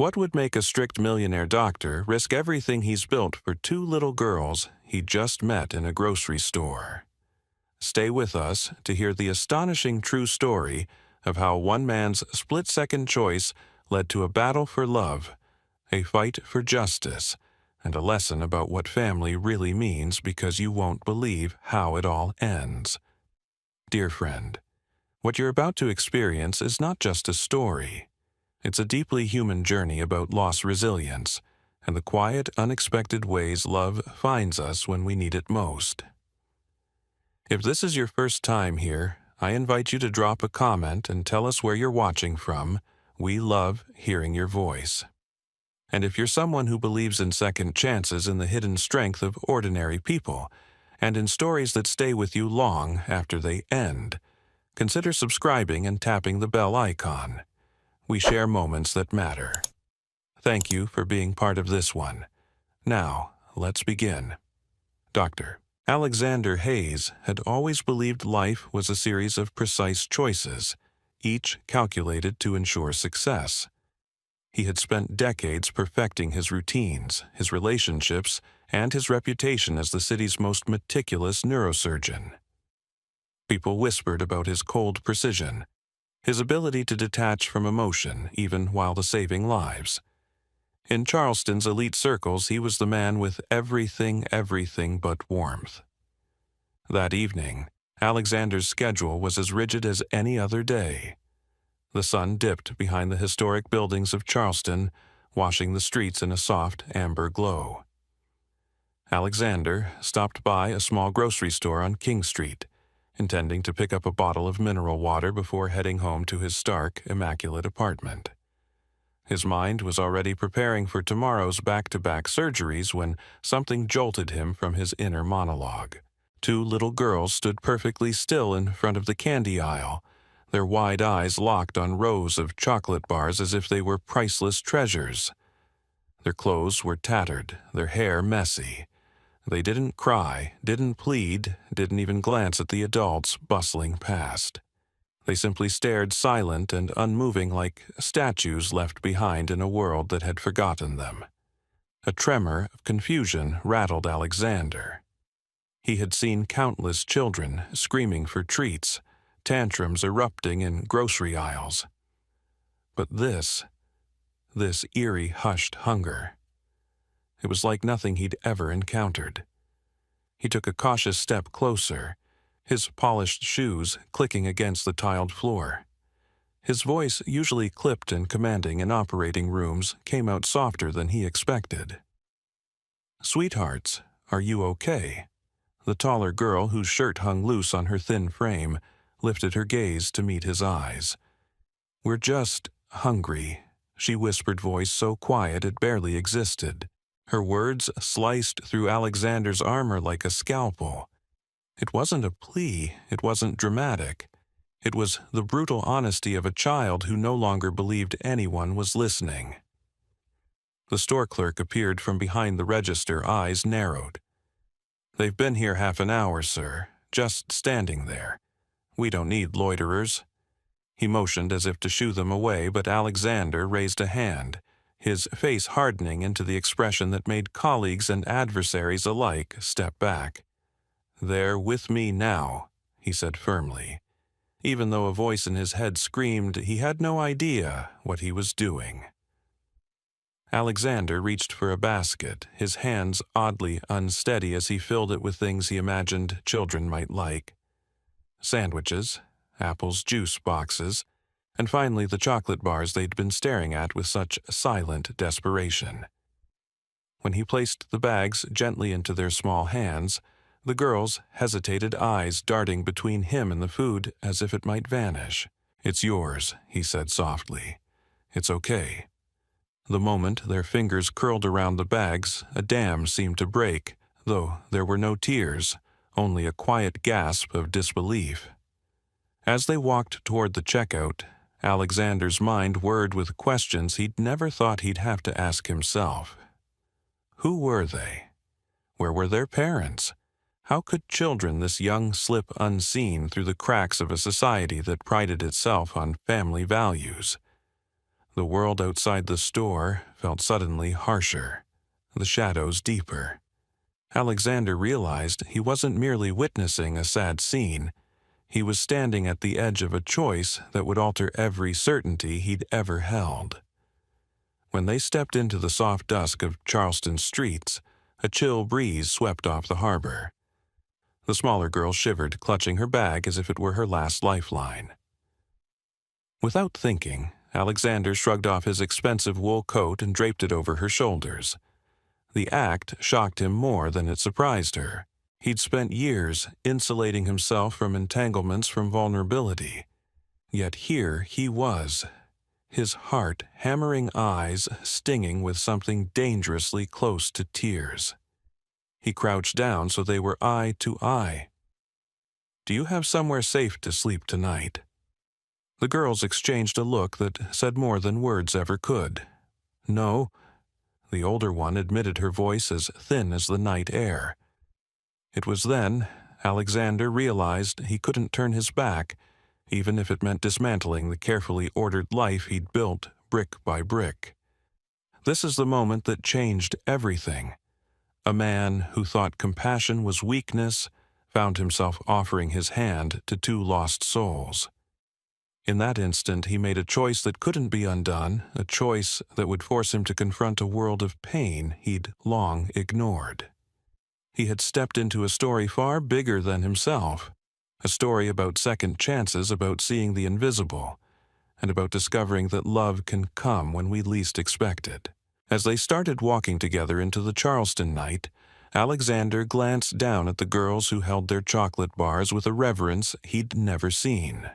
What would make a strict millionaire doctor risk everything he's built for two little girls he just met in a grocery store? Stay with us to hear the astonishing true story of how one man's split-second choice led to a battle for love, a fight for justice, and a lesson about what family really means, because you won't believe how it all ends. Dear friend, what you're about to experience is not just a story. It's a deeply human journey about lost resilience and the quiet, unexpected ways love finds us when we need it most. If this is your first time here, I invite you to drop a comment and tell us where you're watching from. We love hearing your voice. And if you're someone who believes in second chances and the hidden strength of ordinary people, and in stories that stay with you long after they end, consider subscribing and tapping the bell icon. We share moments that matter. Thank you for being part of this one. Now, let's begin. Dr. Alexander Hayes had always believed life was a series of precise choices, each calculated to ensure success. He had spent decades perfecting his routines, his relationships, and his reputation as the city's most meticulous neurosurgeon. People whispered about his cold precision, his ability to detach from emotion even while saving lives. In Charleston's elite circles, he was the man with everything but warmth. That evening, Alexander's schedule was as rigid as any other day. The sun dipped behind the historic buildings of Charleston, washing the streets in a soft amber glow. Alexander stopped by a small grocery store on King Street, intending to pick up a bottle of mineral water before heading home to his stark, immaculate apartment. His mind was already preparing for tomorrow's back-to-back surgeries when something jolted him from his inner monologue. Two little girls stood perfectly still in front of the candy aisle, their wide eyes locked on rows of chocolate bars as if they were priceless treasures. Their clothes were tattered, their hair messy. They didn't cry, didn't plead, didn't even glance at the adults bustling past. They simply stared, silent and unmoving, like statues left behind in a world that had forgotten them. A tremor of confusion rattled Alexander. He had seen countless children screaming for treats, tantrums erupting in grocery aisles. But this eerie, hushed hunger, it was like nothing he'd ever encountered. He took a cautious step closer, his polished shoes clicking against the tiled floor. His voice, usually clipped and commanding in operating rooms, came out softer than he expected. "Sweethearts, are you okay?" The taller girl, whose shirt hung loose on her thin frame, lifted her gaze to meet his eyes. "We're just hungry," she whispered, voice so quiet it barely existed. Her words sliced through Alexander's armor like a scalpel. It wasn't a plea, it wasn't dramatic. It was the brutal honesty of a child who no longer believed anyone was listening. The store clerk appeared from behind the register, eyes narrowed. "They've been here half an hour, sir, just standing there. We don't need loiterers." He motioned as if to shoo them away, but Alexander raised a hand, his face hardening into the expression that made colleagues and adversaries alike step back. "They're with me now," he said firmly, even though a voice in his head screamed he had no idea what he was doing. Alexander reached for a basket, his hands oddly unsteady as he filled it with things he imagined children might like. Sandwiches, apples, juice boxes, and finally the chocolate bars they'd been staring at with such silent desperation. When he placed the bags gently into their small hands, the girls hesitated, eyes darting between him and the food as if it might vanish. "It's yours," he said softly. "It's okay." The moment their fingers curled around the bags, a dam seemed to break, though there were no tears, only a quiet gasp of disbelief. As they walked toward the checkout, Alexander's mind whirred with questions he'd never thought he'd have to ask himself. Who were they? Where were their parents? How could children this young slip unseen through the cracks of a society that prided itself on family values? The world outside the store felt suddenly harsher, the shadows deeper. Alexander realized he wasn't merely witnessing a sad scene. He was standing at the edge of a choice that would alter every certainty he'd ever held. When they stepped into the soft dusk of Charleston's streets, a chill breeze swept off the harbor. The smaller girl shivered, clutching her bag as if it were her last lifeline. Without thinking, Alexander shrugged off his expensive wool coat and draped it over her shoulders. The act shocked him more than it surprised her. He'd spent years insulating himself from entanglements, from vulnerability. Yet here he was, his heart hammering, eyes stinging with something dangerously close to tears. He crouched down so they were eye to eye. "Do you have somewhere safe to sleep tonight?" The girls exchanged a look that said more than words ever could. "No." The older one admitted, her voice as thin as the night air. It was then Alexander realized he couldn't turn his back, even if it meant dismantling the carefully ordered life he'd built brick by brick. This is the moment that changed everything. A man who thought compassion was weakness found himself offering his hand to two lost souls. In that instant, he made a choice that couldn't be undone, a choice that would force him to confront a world of pain he'd long ignored. He had stepped into a story far bigger than himself, a story about second chances, about seeing the invisible, and about discovering that love can come when we least expect it. As they started walking together into the Charleston night, Alexander glanced down at the girls who held their chocolate bars with a reverence he'd never seen.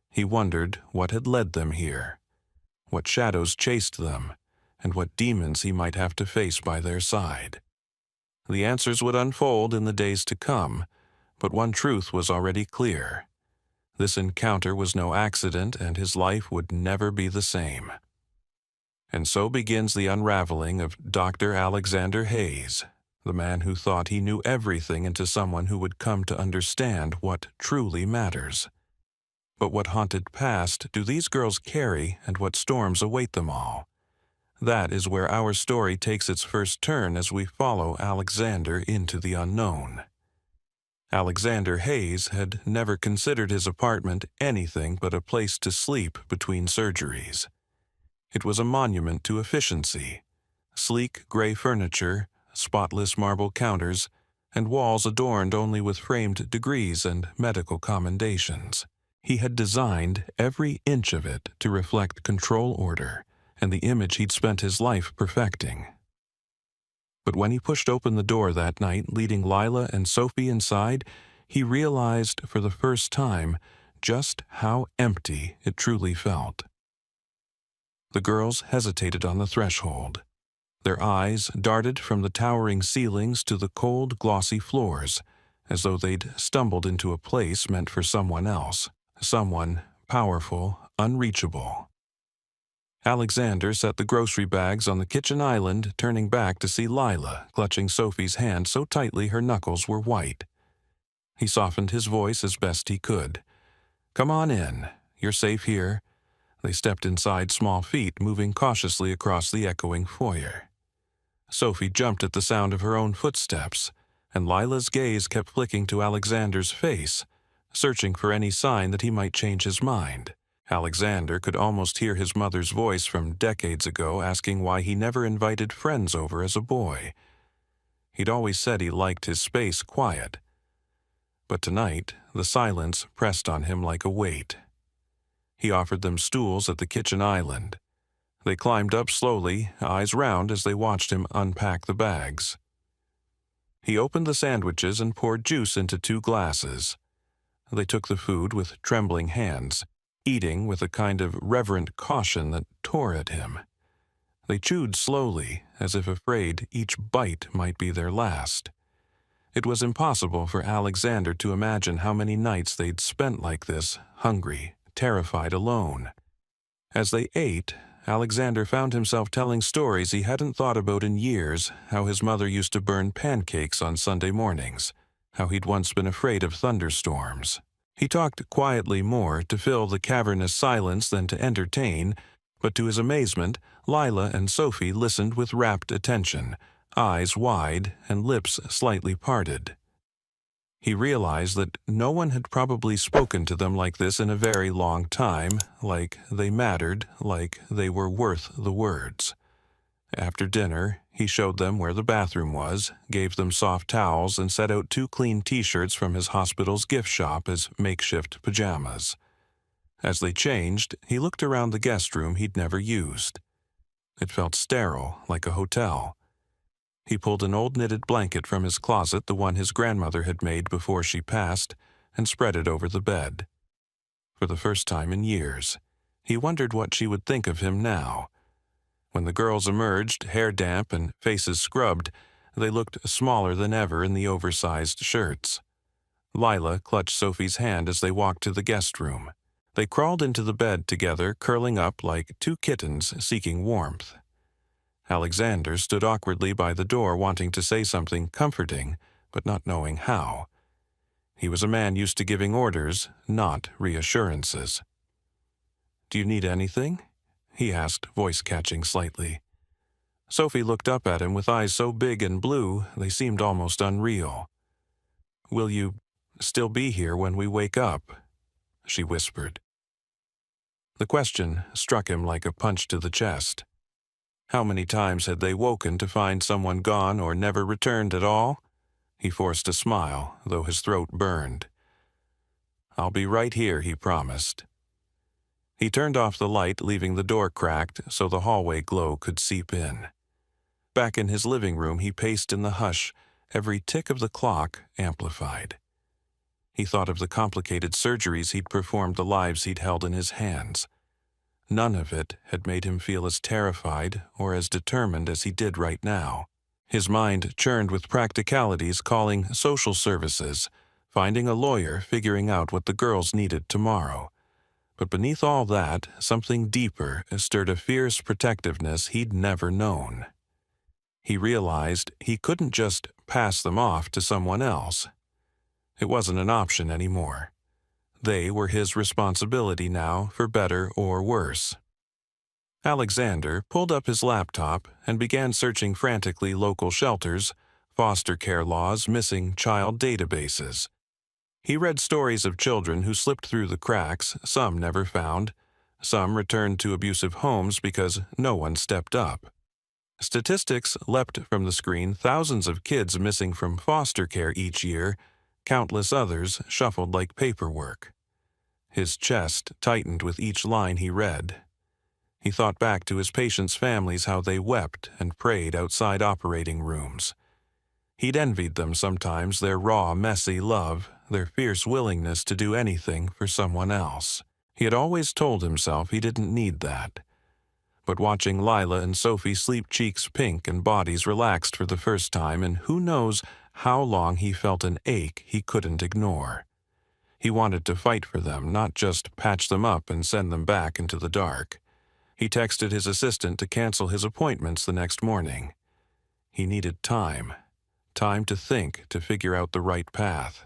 He wondered what had led them here, what shadows chased them, and what demons he might have to face by their side. The answers would unfold in the days to come, but one truth was already clear. This encounter was no accident, and his life would never be the same. And so begins the unraveling of Dr. Alexander Hayes, the man who thought he knew everything, into someone who would come to understand what truly matters. But what haunted past do these girls carry, and what storms await them all? That is where our story takes its first turn as we follow Alexander into the unknown. Alexander Hayes had never considered his apartment anything but a place to sleep between surgeries. It was a monument to efficiency: sleek gray furniture, spotless marble counters, and walls adorned only with framed degrees and medical commendations. He had designed every inch of it to reflect control, order, and the image he'd spent his life perfecting. But when he pushed open the door that night, leading Lila and Sophie inside, he realized for the first time just how empty it truly felt. The girls hesitated on the threshold. Their eyes darted from the towering ceilings to the cold, glossy floors, as though they'd stumbled into a place meant for someone else. Someone powerful, unreachable. Alexander set the grocery bags on the kitchen island, turning back to see Lila clutching Sophie's hand so tightly her knuckles were white. He softened his voice as best he could. "Come on in. You're safe here." They stepped inside, small feet moving cautiously across the echoing foyer. Sophie jumped at the sound of her own footsteps, and Lila's gaze kept flicking to Alexander's face, searching for any sign that he might change his mind. Alexander could almost hear his mother's voice from decades ago, asking why he never invited friends over as a boy. He'd always said he liked his space quiet. But tonight, the silence pressed on him like a weight. He offered them stools at the kitchen island. They climbed up slowly, eyes round as they watched him unpack the bags. He opened the sandwiches and poured juice into 2 glasses. They took the food with trembling hands, eating with a kind of reverent caution that tore at him. They chewed slowly, as if afraid each bite might be their last. It was impossible for Alexander to imagine how many nights they'd spent like this, hungry, terrified, alone. As they ate, Alexander found himself telling stories he hadn't thought about in years, how his mother used to burn pancakes on Sunday mornings, how he'd once been afraid of thunderstorms. He talked quietly, more to fill the cavernous silence than to entertain, But to his amazement, Lila and Sophie listened with rapt attention, eyes wide and lips slightly parted. He realized that no one had probably spoken to them like this in a very long time, like they mattered, like they were worth the words. After dinner, he showed them where the bathroom was, gave them soft towels, and set out 2 clean t-shirts from his hospital's gift shop as makeshift pajamas. As they changed, he looked around the guest room he'd never used. It felt sterile, like a hotel. He pulled an old knitted blanket from his closet, the one his grandmother had made before she passed, and spread it over the bed. For the first time in years, he wondered what she would think of him now. When the girls emerged, hair damp and faces scrubbed, they looked smaller than ever in the oversized shirts. Lila clutched Sophie's hand as they walked to the guest room. They crawled into the bed together, curling up like 2 kittens seeking warmth. Alexander stood awkwardly by the door, wanting to say something comforting, but not knowing how. He was a man used to giving orders, not reassurances. "Do you need anything?" he asked, voice catching slightly. Sophie looked up at him with eyes so big and blue they seemed almost unreal. "Will you still be here when we wake up?" she whispered. The question struck him like a punch to the chest. How many times had they woken to find someone gone or never returned at all? He forced a smile, though his throat burned. "I'll be right here," he promised. He turned off the light, leaving the door cracked so the hallway glow could seep in. Back in his living room, he paced in the hush, every tick of the clock amplified. He thought of the complicated surgeries he'd performed, the lives he'd held in his hands. None of it had made him feel as terrified or as determined as he did right now. His mind churned with practicalities, calling social services, finding a lawyer, figuring out what the girls needed tomorrow. But beneath all that, something deeper stirred a fierce protectiveness he'd never known. He realized he couldn't just pass them off to someone else. It wasn't an option anymore. They were his responsibility now, for better or worse. Alexander pulled up his laptop and began searching frantically local shelters, foster care laws, missing child databases. He read stories of children who slipped through the cracks, some never found, some returned to abusive homes because no one stepped up. Statistics leapt from the screen, thousands of kids missing from foster care each year, countless others shuffled like paperwork. His chest tightened with each line he read. He thought back to his patients' families, how they wept and prayed outside operating rooms. He'd envied them sometimes, their raw, messy love, their fierce willingness to do anything for someone else. He had always told himself he didn't need that. But watching Lila and Sophie sleep, cheeks pink and bodies relaxed for the first time, and who knows how long, he felt an ache he couldn't ignore. He wanted to fight for them, not just patch them up and send them back into the dark. He texted his assistant to cancel his appointments the next morning. He needed time to think, to figure out the right path.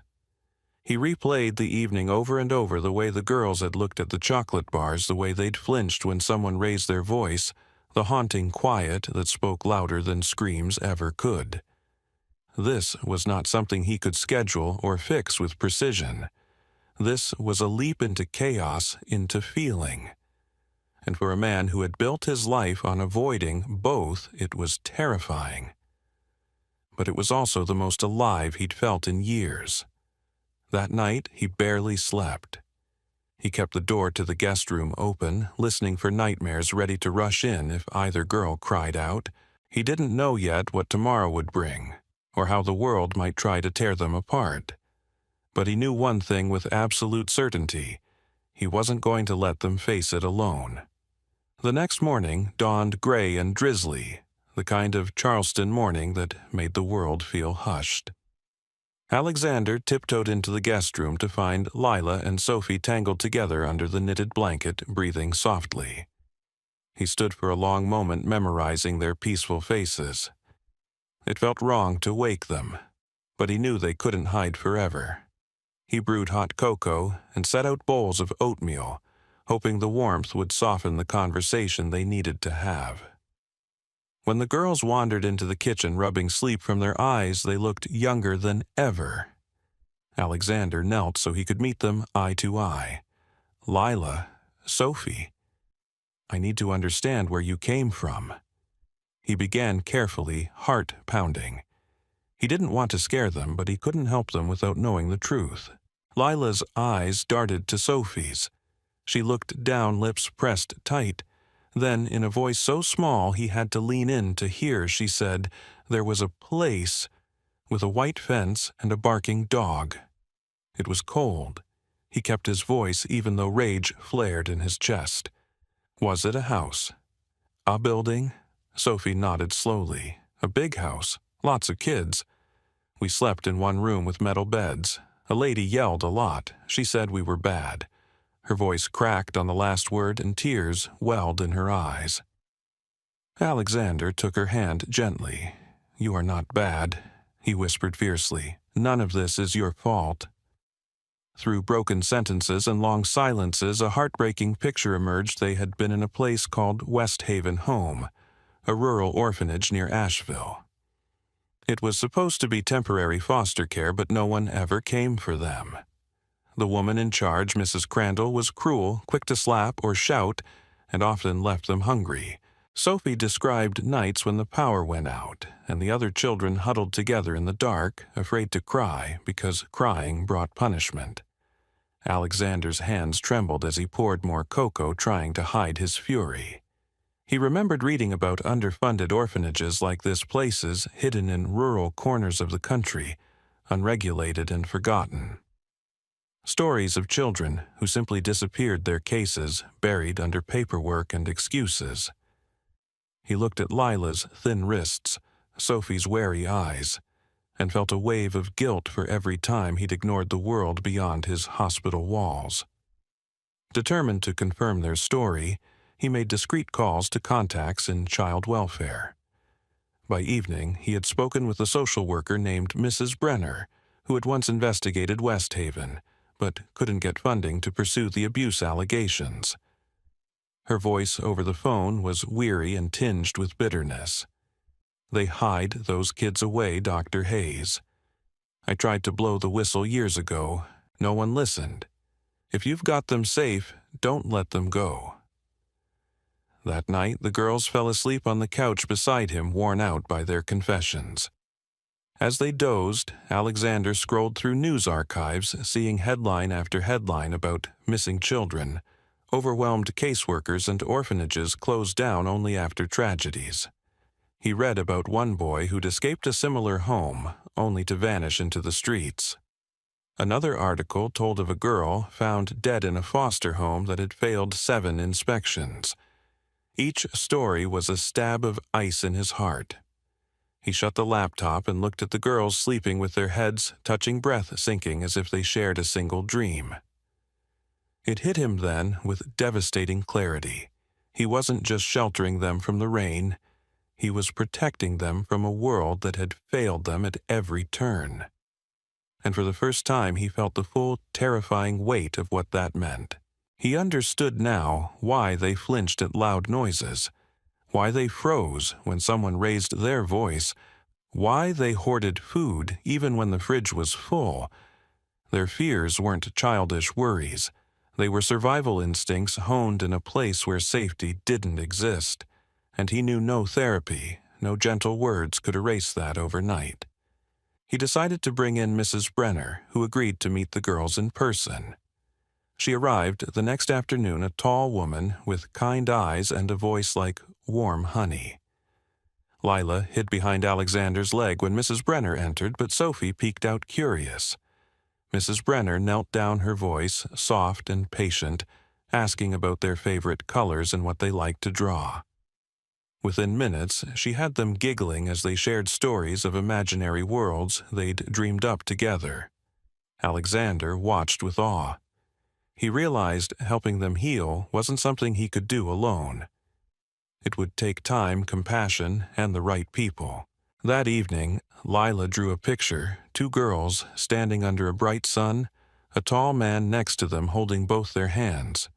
He replayed the evening over and over, the way the girls had looked at the chocolate bars, the way they'd flinched when someone raised their voice, the haunting quiet that spoke louder than screams ever could. This was not something he could schedule or fix with precision. This was a leap into chaos, into feeling. And for a man who had built his life on avoiding both, it was terrifying. But it was also the most alive he'd felt in years. That night, he barely slept. He kept the door to the guest room open, listening for nightmares ready to rush in if either girl cried out. He didn't know yet what tomorrow would bring, or how the world might try to tear them apart. But he knew one thing with absolute certainty: he wasn't going to let them face it alone. The next morning dawned gray and drizzly, the kind of Charleston morning that made the world feel hushed. Alexander tiptoed into the guest room to find Lila and Sophie tangled together under the knitted blanket, breathing softly. He stood for a long moment, memorizing their peaceful faces. It felt wrong to wake them, but he knew they couldn't hide forever. He brewed hot cocoa and set out bowls of oatmeal, hoping the warmth would soften the conversation they needed to have. When the girls wandered into the kitchen rubbing sleep from their eyes, they looked younger than ever. Alexander knelt so he could meet them eye to eye. "Lila, Sophie, I need to understand where you came from." He began carefully, heart pounding. He didn't want to scare them, but he couldn't help them without knowing the truth. Lila's eyes darted to Sophie's. She looked down, lips pressed tight. Then, in a voice so small he had to lean in to hear, she said, "There was a place with a white fence and a barking dog." It was cold. He kept his voice even though rage flared in his chest. "Was it a house? A building?" Sophie nodded slowly. "A big house. Lots of kids. We slept in one room with metal beds. A lady yelled a lot. She said we were bad." Her voice cracked on the last word and tears welled in her eyes. Alexander took her hand gently. "You are not bad," he whispered fiercely. "None of this is your fault." Through broken sentences and long silences, a heartbreaking picture emerged. They had been in a place called West Haven Home, a rural orphanage near Asheville. It was supposed to be temporary foster care, but no one ever came for them. The woman in charge, Mrs. Crandall, was cruel, quick to slap or shout, and often left them hungry. Sophie described nights when the power went out, and the other children huddled together in the dark, afraid to cry because crying brought punishment. Alexander's hands trembled as he poured more cocoa, trying to hide his fury. He remembered reading about underfunded orphanages like this, places hidden in rural corners of the country, unregulated and forgotten. Stories of children who simply disappeared, their cases buried under paperwork and excuses. He looked at Lila's thin wrists, Sophie's wary eyes, and felt a wave of guilt for every time he'd ignored the world beyond his hospital walls. Determined to confirm their story, he made discreet calls to contacts in child welfare. By evening, he had spoken with a social worker named Mrs. Brenner, who had once investigated West Haven, but couldn't get funding to pursue the abuse allegations. Her voice over the phone was weary and tinged with bitterness. "They hide those kids away, Dr. Hayes. I tried to blow the whistle years ago. No one listened. If you've got them safe, don't let them go." That night, the girls fell asleep on the couch beside him, worn out by their confessions. As they dozed, Alexander scrolled through news archives, seeing headline after headline about missing children, overwhelmed caseworkers, and orphanages closed down only after tragedies. He read about one boy who'd escaped a similar home, only to vanish into the streets. Another article told of a girl found dead in a foster home that had failed 7 inspections. Each story was a stab of ice in his heart. He shut the laptop and looked at the girls sleeping with their heads touching, breath sinking as if they shared a single dream. It hit him then with devastating clarity. He wasn't just sheltering them from the rain. He was protecting them from a world that had failed them at every turn. And for the first time he felt the full, terrifying weight of what that meant. He understood now why they flinched at loud noises, why they froze when someone raised their voice, why they hoarded food even when the fridge was full. Their fears weren't childish worries. They were survival instincts honed in a place where safety didn't exist, and he knew no therapy, no gentle words could erase that overnight. He decided to bring in Mrs. Brenner, who agreed to meet the girls in person. She arrived the next afternoon, a tall woman with kind eyes and a voice like warm honey. Lila hid behind Alexander's leg when Mrs. Brenner entered, but Sophie peeked out curious. Mrs. Brenner knelt down, her voice soft and patient, asking about their favorite colors and what they liked to draw. Within minutes, she had them giggling as they shared stories of imaginary worlds they'd dreamed up together. Alexander watched with awe. He realized helping them heal wasn't something he could do alone. It would take time, compassion, and the right people. That evening, Lila drew a picture, 2 girls standing under a bright sun, a tall man next to them holding both their hands.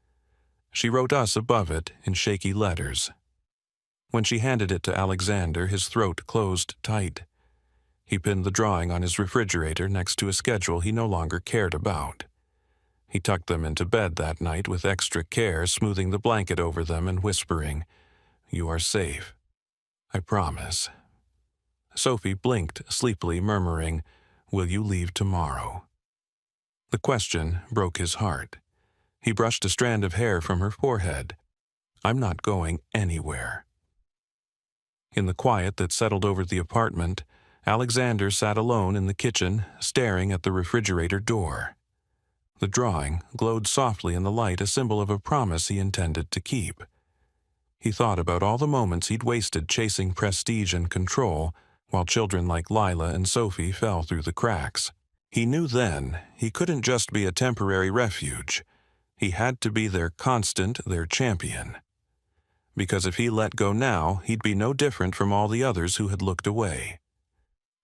She wrote us above it in shaky letters. When she handed it to Alexander, his throat closed tight. He pinned the drawing on his refrigerator next to a schedule he no longer cared about. He tucked them into bed that night with extra care, smoothing the blanket over them and whispering, "You are safe. I promise." Sophie blinked sleepily, murmuring, "Will you leave tomorrow?" The question broke his heart. He brushed a strand of hair from her forehead. "I'm not going anywhere." In the quiet that settled over the apartment, Alexander sat alone in the kitchen, staring at the refrigerator door. The drawing glowed softly in the light, a symbol of a promise he intended to keep. He thought about all the moments he'd wasted chasing prestige and control, while children like Lila and Sophie fell through the cracks. He knew then he couldn't just be a temporary refuge. He had to be their constant, their champion. Because if he let go now, he'd be no different from all the others who had looked away.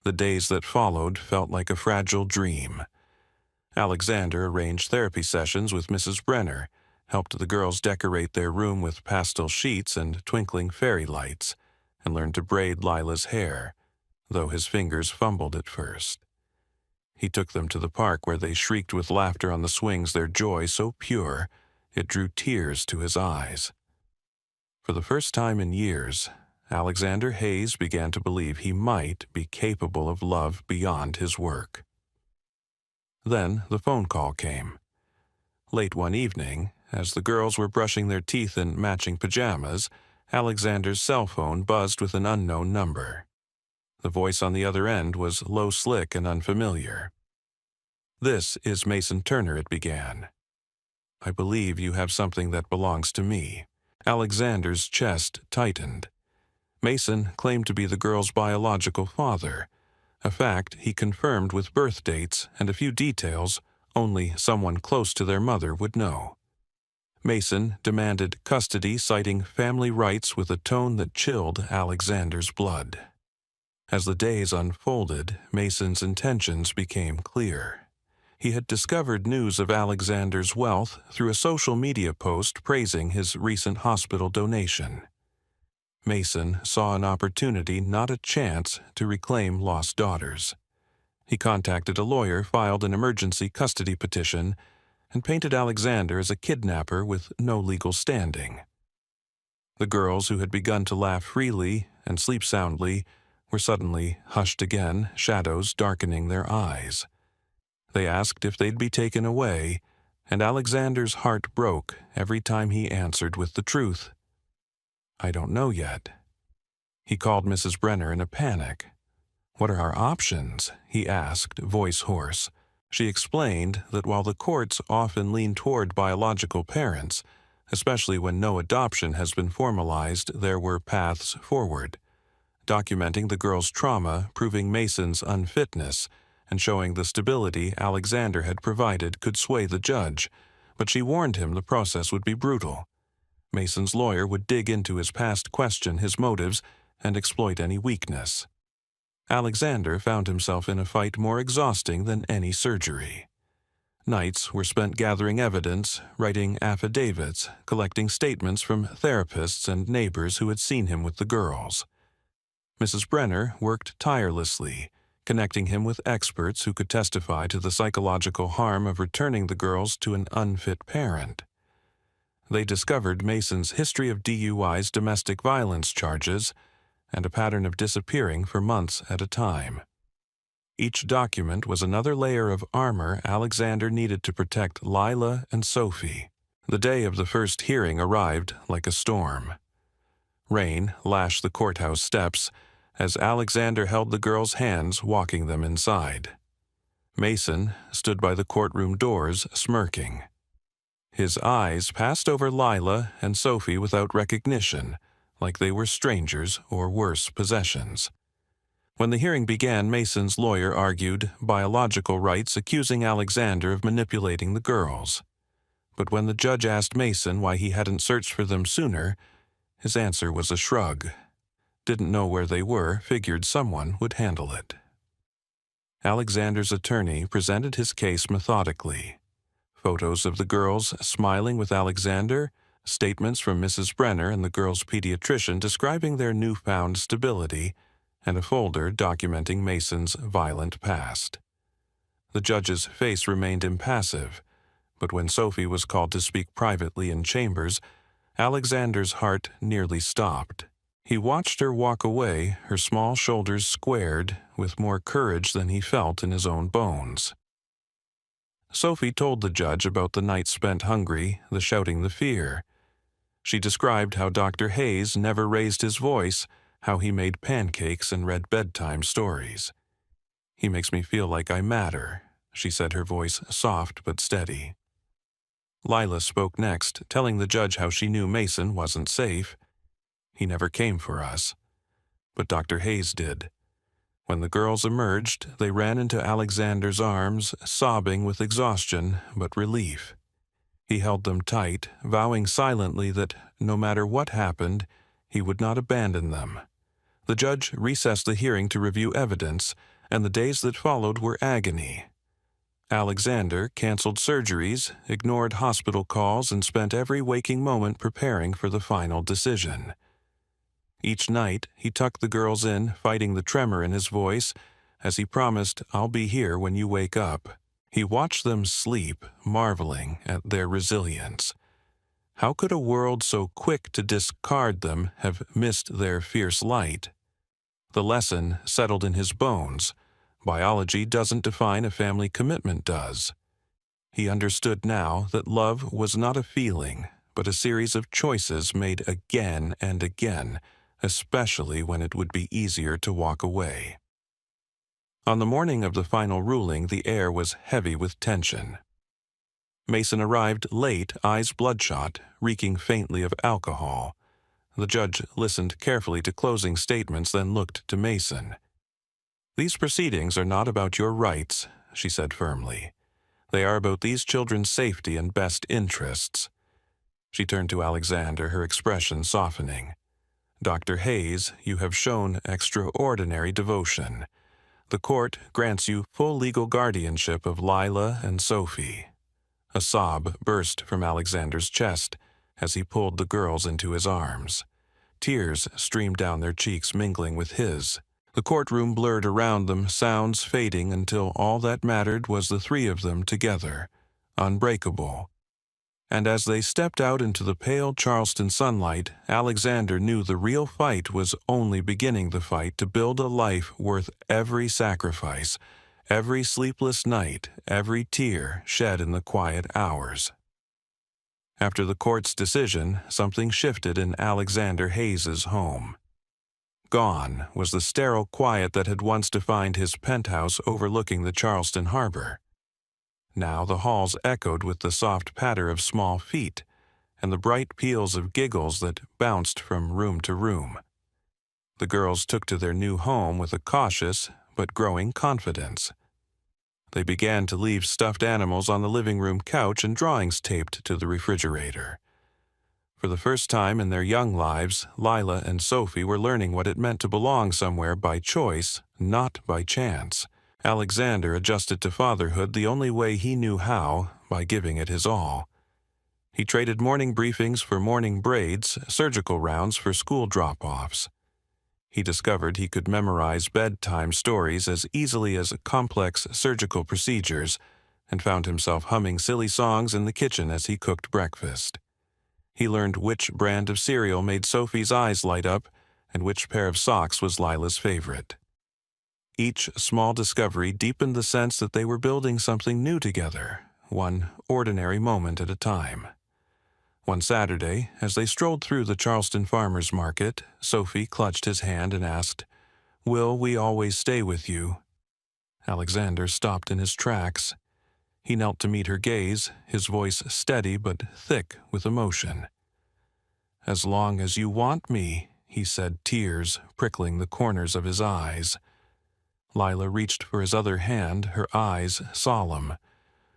The days that followed felt like a fragile dream. Alexander arranged therapy sessions with Mrs. Brenner, helped the girls decorate their room with pastel sheets and twinkling fairy lights, and learned to braid Lila's hair, though his fingers fumbled at first. He took them to the park where they shrieked with laughter on the swings, their joy so pure it drew tears to his eyes. For the first time in years, Alexander Hayes began to believe he might be capable of love beyond his work. Then the phone call came. Late one evening, as the girls were brushing their teeth in matching pajamas, Alexander's cell phone buzzed with an unknown number. The voice on the other end was low, slick, and unfamiliar. "This is Mason Turner," it began. "I believe you have something that belongs to me." Alexander's chest tightened. Mason claimed to be the girl's biological father, a fact he confirmed with birth dates and a few details only someone close to their mother would know. Mason demanded custody, citing family rights with a tone that chilled Alexander's blood. As the days unfolded, Mason's intentions became clear. He had discovered news of Alexander's wealth through a social media post praising his recent hospital donation. Mason saw an opportunity, not a chance, to reclaim lost daughters. He contacted a lawyer, filed an emergency custody petition, and painted Alexander as a kidnapper with no legal standing. The girls, who had begun to laugh freely and sleep soundly, were suddenly hushed again, shadows darkening their eyes. They asked if they'd be taken away, and Alexander's heart broke every time he answered with the truth. "I don't know yet." He called Mrs. Brenner in a panic. "What are our options?" he asked, voice hoarse. She explained that while the courts often lean toward biological parents, especially when no adoption has been formalized, there were paths forward. Documenting the girl's trauma, proving Mason's unfitness, and showing the stability Alexander had provided could sway the judge, but she warned him the process would be brutal. Mason's lawyer would dig into his past, question his motives, and exploit any weakness. Alexander found himself in a fight more exhausting than any surgery. Nights were spent gathering evidence, writing affidavits, collecting statements from therapists and neighbors who had seen him with the girls. Mrs. Brenner worked tirelessly, connecting him with experts who could testify to the psychological harm of returning the girls to an unfit parent. They discovered Mason's history of DUIs, domestic violence charges, and a pattern of disappearing for months at a time. Each document was another layer of armor Alexander needed to protect Lila and Sophie. The day of the first hearing arrived like a storm. Rain lashed the courthouse steps as Alexander held the girls' hands, walking them inside. Mason stood by the courtroom doors, smirking. His eyes passed over Lila and Sophie without recognition, like they were strangers or worse, possessions. When the hearing began, Mason's lawyer argued biological rights, accusing Alexander of manipulating the girls. But when the judge asked Mason why he hadn't searched for them sooner, his answer was a shrug. Didn't know where they were, figured someone would handle it. Alexander's attorney presented his case methodically. Photos of the girls smiling with Alexander, statements from Mrs. Brenner and the girl's pediatrician describing their newfound stability, and a folder documenting Mason's violent past. The judge's face remained impassive, but when Sophie was called to speak privately in chambers, Alexander's heart nearly stopped. He watched her walk away, her small shoulders squared, with more courage than he felt in his own bones. Sophie told the judge about the night spent hungry, the shouting, the fear. She described how Dr. Hayes never raised his voice, how he made pancakes and read bedtime stories. "He makes me feel like I matter," she said, her voice soft but steady. Lila spoke next, telling the judge how she knew Mason wasn't safe. "He never came for us. But Dr. Hayes did. When the girls emerged, they ran into Alexander's arms, sobbing with exhaustion but relief. He held them tight, vowing silently that, no matter what happened, he would not abandon them. The judge recessed the hearing to review evidence, and the days that followed were agony. Alexander canceled surgeries, ignored hospital calls, and spent every waking moment preparing for the final decision. Each night, he tucked the girls in, fighting the tremor in his voice, as he promised, "I'll be here when you wake up." He watched them sleep, marveling at their resilience. How could a world so quick to discard them have missed their fierce light? The lesson settled in his bones. Biology doesn't define a family, commitment does. He understood now that love was not a feeling, but a series of choices made again and again, especially when it would be easier to walk away. On the morning of the final ruling, the air was heavy with tension. Mason arrived late, eyes bloodshot, reeking faintly of alcohol. The judge listened carefully to closing statements, then looked to Mason. "These proceedings are not about your rights," she said firmly. "They are about these children's safety and best interests." She turned to Alexander, her expression softening. "Dr. Hayes, you have shown extraordinary devotion. The court grants you full legal guardianship of Lila and Sophie." A sob burst from Alexander's chest as he pulled the girls into his arms. Tears streamed down their cheeks, mingling with his. The courtroom blurred around them, sounds fading until all that mattered was the three of them together, unbreakable. And as they stepped out into the pale Charleston sunlight, Alexander knew the real fight was only beginning, the fight to build a life worth every sacrifice, every sleepless night, every tear shed in the quiet hours. After the court's decision, something shifted in Alexander Hayes's home. Gone was the sterile quiet that had once defined his penthouse overlooking the Charleston harbor. Now the halls echoed with the soft patter of small feet and the bright peals of giggles that bounced from room to room. The girls took to their new home with a cautious but growing confidence. They began to leave stuffed animals on the living room couch and drawings taped to the refrigerator. For the first time in their young lives, Lila and Sophie were learning what it meant to belong somewhere by choice, not by chance. Alexander adjusted to fatherhood the only way he knew how, by giving it his all. He traded morning briefings for morning braids, surgical rounds for school drop-offs. He discovered he could memorize bedtime stories as easily as complex surgical procedures, and found himself humming silly songs in the kitchen as he cooked breakfast. He learned which brand of cereal made Sophie's eyes light up and which pair of socks was Lila's favorite. Each small discovery deepened the sense that they were building something new together, one ordinary moment at a time. One Saturday, as they strolled through the Charleston Farmers Market, Sophie clutched his hand and asked, "Will we always stay with you?" Alexander stopped in his tracks. He knelt to meet her gaze, his voice steady but thick with emotion. "As long as you want me," he said, tears prickling the corners of his eyes. Lila reached for his other hand, her eyes solemn.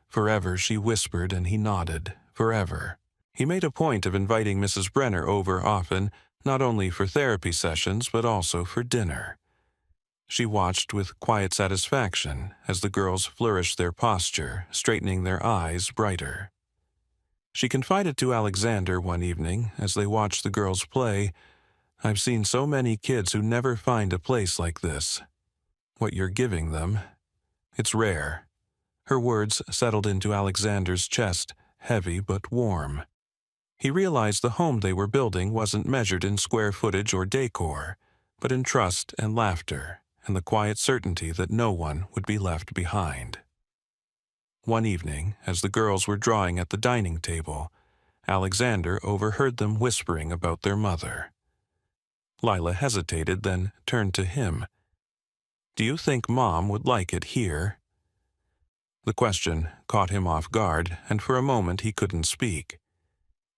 "Forever," she whispered, and he nodded. "Forever." He made a point of inviting Mrs. Brenner over often, not only for therapy sessions but also for dinner. She watched with quiet satisfaction as the girls flourished their posture, straightening their eyes brighter. She confided to Alexander one evening as they watched the girls play, "I've seen so many kids who never find a place like this. What you're giving them, it's rare." Her words settled into Alexander's chest, heavy but warm. He realized the home they were building wasn't measured in square footage or decor, but in trust and laughter, and the quiet certainty that no one would be left behind. One evening, as the girls were drawing at the dining table, Alexander overheard them whispering about their mother. Lila hesitated, then turned to him. "Do you think Mom would like it here?" The question caught him off guard, and for a moment he couldn't speak.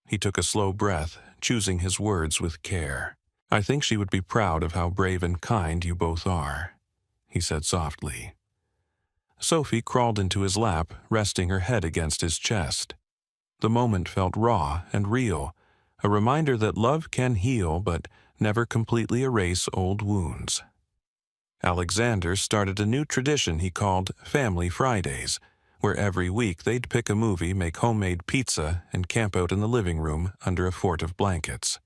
He took a slow breath, choosing his words with care. "I think she would be proud of how brave and kind you both are," he said softly. Sophie crawled into his lap, resting her head against his chest. The moment felt raw and real, a reminder that love can heal but never completely erase old wounds. Alexander started a new tradition he called Family Fridays, where every week they'd pick a movie, make homemade pizza, and camp out in the living room under a fort of blankets.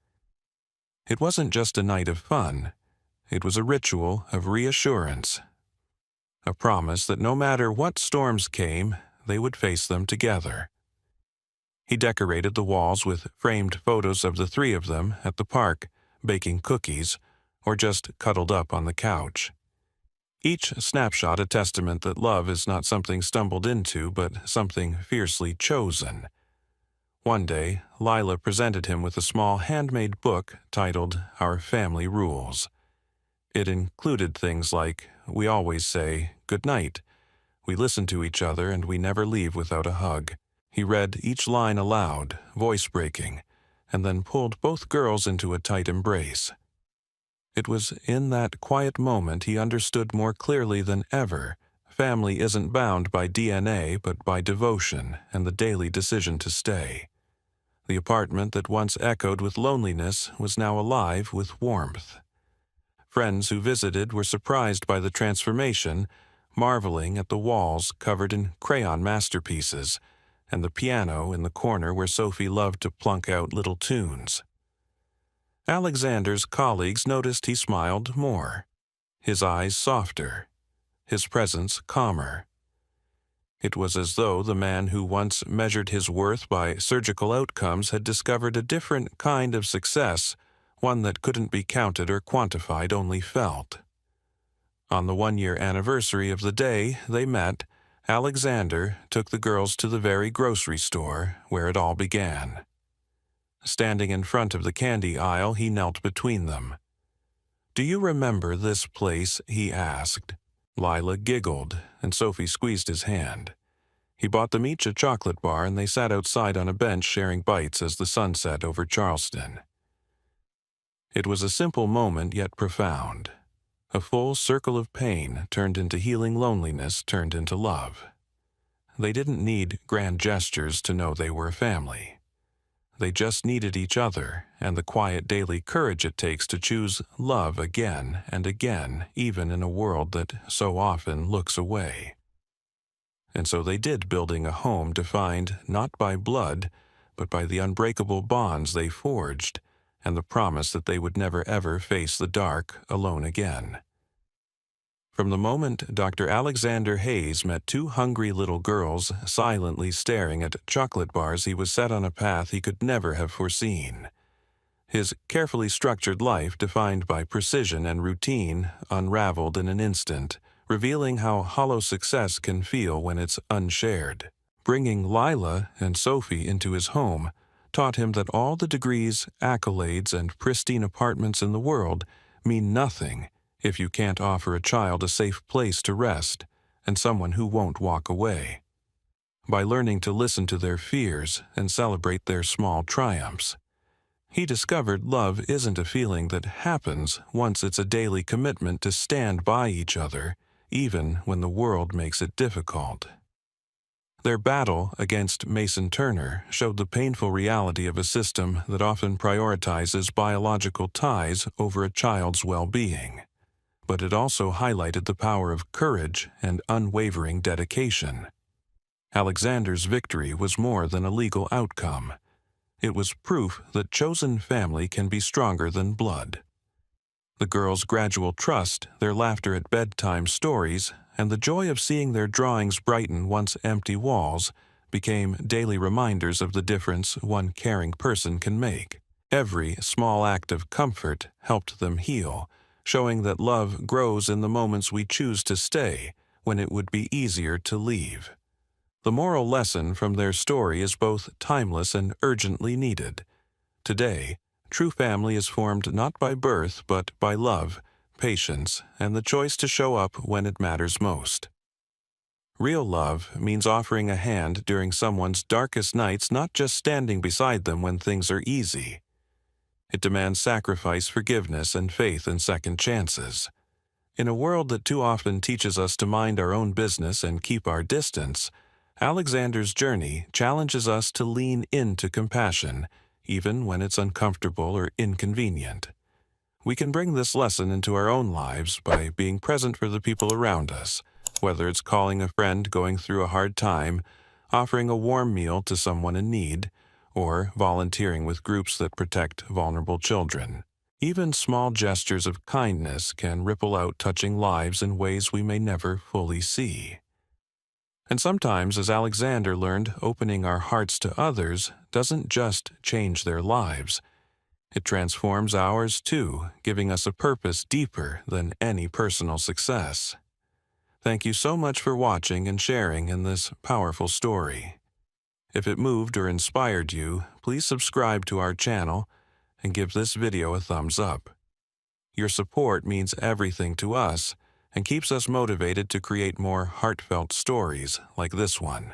It wasn't just a night of fun. It was a ritual of reassurance, a promise that no matter what storms came, they would face them together. He decorated the walls with framed photos of the three of them at the park, baking cookies, or just cuddled up on the couch. Each snapshot a testament that love is not something stumbled into, but something fiercely chosen. One day, Lila presented him with a small handmade book titled Our Family Rules. It included things like, "We always say, 'Good night.' We listen to each other and we never leave without a hug." He read each line aloud, voice-breaking, and then pulled both girls into a tight embrace. It was in that quiet moment he understood more clearly than ever, family isn't bound by DNA but by devotion and the daily decision to stay. The apartment that once echoed with loneliness was now alive with warmth. Friends who visited were surprised by the transformation, marveling at the walls covered in crayon masterpieces, and the piano in the corner where Sophie loved to plunk out little tunes. Alexander's colleagues noticed he smiled more, his eyes softer, his presence calmer. It was as though the man who once measured his worth by surgical outcomes had discovered a different kind of success, one that couldn't be counted or quantified, only felt. On the one-year anniversary of the day they met, Alexander took the girls to the very grocery store where it all began. Standing in front of the candy aisle, he knelt between them. "Do you remember this place?" he asked. Lila giggled, and Sophie squeezed his hand. He bought them each a chocolate bar, and they sat outside on a bench sharing bites as the sun set over Charleston. It was a simple moment, yet profound. A full circle of pain turned into healing, loneliness turned into love. They didn't need grand gestures to know they were a family. They just needed each other and the quiet daily courage it takes to choose love again and again, even in a world that so often looks away. And so they did, building a home defined not by blood, but by the unbreakable bonds they forged, and the promise that they would never ever face the dark alone again. From the moment Dr. Alexander Hayes met two hungry little girls silently staring at chocolate bars, he was set on a path he could never have foreseen. His carefully structured life, defined by precision and routine, unraveled in an instant, revealing how hollow success can feel when it's unshared. Bringing Lila and Sophie into his home taught him that all the degrees, accolades, and pristine apartments in the world mean nothing if you can't offer a child a safe place to rest and someone who won't walk away. By learning to listen to their fears and celebrate their small triumphs, he discovered love isn't a feeling that happens once, it's a daily commitment to stand by each other, even when the world makes it difficult. Their battle against Mason Turner showed the painful reality of a system that often prioritizes biological ties over a child's well-being. But it also highlighted the power of courage and unwavering dedication. Alexander's victory was more than a legal outcome. It was proof that chosen family can be stronger than blood. The girls' gradual trust, their laughter at bedtime stories, and the joy of seeing their drawings brighten once empty walls became daily reminders of the difference one caring person can make. Every small act of comfort helped them heal, showing that love grows in the moments we choose to stay when it would be easier to leave. The moral lesson from their story is both timeless and urgently needed. Today, true family is formed not by birth but by love, patience, and the choice to show up when it matters most. Real love means offering a hand during someone's darkest nights, not just standing beside them when things are easy. It demands sacrifice, forgiveness, and faith in second chances. In a world that too often teaches us to mind our own business and keep our distance, Alexander's journey challenges us to lean into compassion, even when it's uncomfortable or inconvenient. We can bring this lesson into our own lives by being present for the people around us, whether it's calling a friend going through a hard time, offering a warm meal to someone in need, or volunteering with groups that protect vulnerable children. Even small gestures of kindness can ripple out, touching lives in ways we may never fully see. And sometimes, as Alexander learned, opening our hearts to others doesn't just change their lives. It transforms ours too, giving us a purpose deeper than any personal success. Thank you so much for watching and sharing in this powerful story. If it moved or inspired you, please subscribe to our channel and give this video a thumbs up. Your support means everything to us and keeps us motivated to create more heartfelt stories like this one.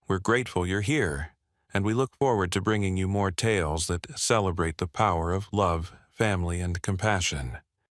We're grateful you're here, and we look forward to bringing you more tales that celebrate the power of love, family, and compassion.